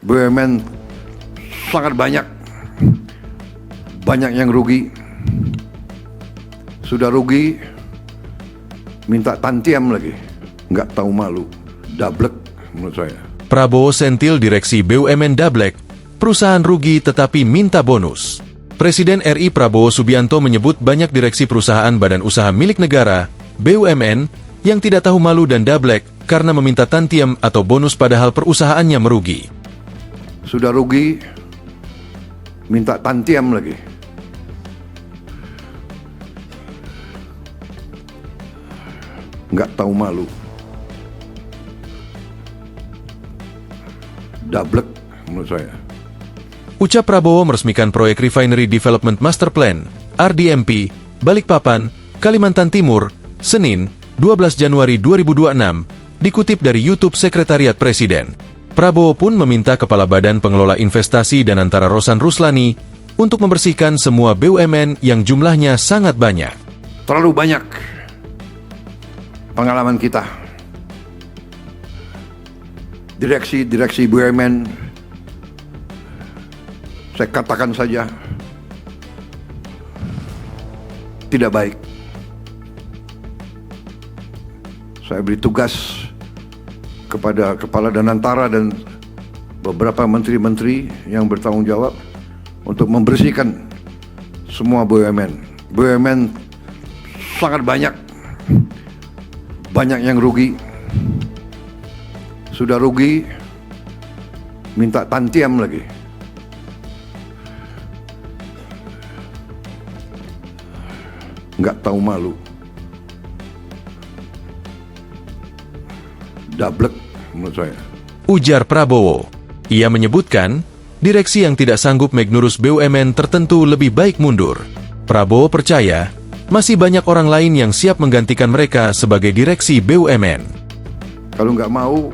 BUMN sangat banyak yang rugi. Sudah rugi, minta tantiam lagi, nggak tahu malu, dablek menurut saya. Prabowo sentil direksi BUMN dablek, perusahaan rugi tetapi minta bonus. Presiden RI Prabowo Subianto menyebut banyak direksi perusahaan badan usaha milik negara, BUMN, yang tidak tahu malu dan dablek karena meminta tantiam atau bonus padahal perusahaannya merugi. Sudah rugi, minta tantiam lagi. Nggak tahu malu. Dablek menurut saya. Ucap Prabowo meresmikan proyek Refinery Development Master Plan, RDMP, Balikpapan, Kalimantan Timur, Senin, 12 Januari 2026, dikutip dari YouTube Sekretariat Presiden. Prabowo pun meminta Kepala Badan Pengelola Investasi dan Antara Rosan Ruslani untuk membersihkan semua BUMN yang jumlahnya sangat banyak. Terlalu banyak pengalaman kita. Direksi BUMN, saya katakan saja, tidak baik. Saya beri tugas kepada Kepala Danantara dan beberapa menteri-menteri yang bertanggung jawab untuk membersihkan semua BUMN. BUMN sangat banyak yang rugi. Sudah rugi, minta tantiam lagi. Nggak tahu malu. Dablek menurut saya. Ujar Prabowo. Ia menyebutkan, direksi yang tidak sanggup mengurus BUMN tertentu lebih baik mundur. Prabowo percaya, masih banyak orang lain yang siap menggantikan mereka sebagai direksi BUMN. Kalau nggak mau,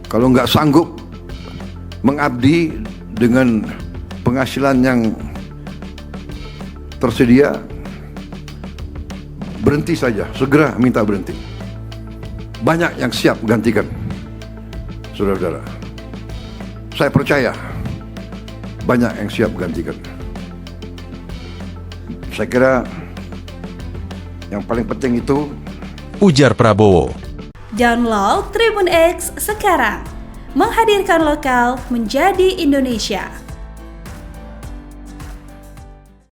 kalau nggak sanggup mengabdi dengan penghasilan yang tersedia, berhenti saja, segera minta berhenti. Banyak yang siap gantikan, saudara-saudara. Saya percaya banyak yang siap gantikan. Saya kira yang paling penting itu, ujar Prabowo. Download Tribun X sekarang, menghadirkan lokal menjadi Indonesia.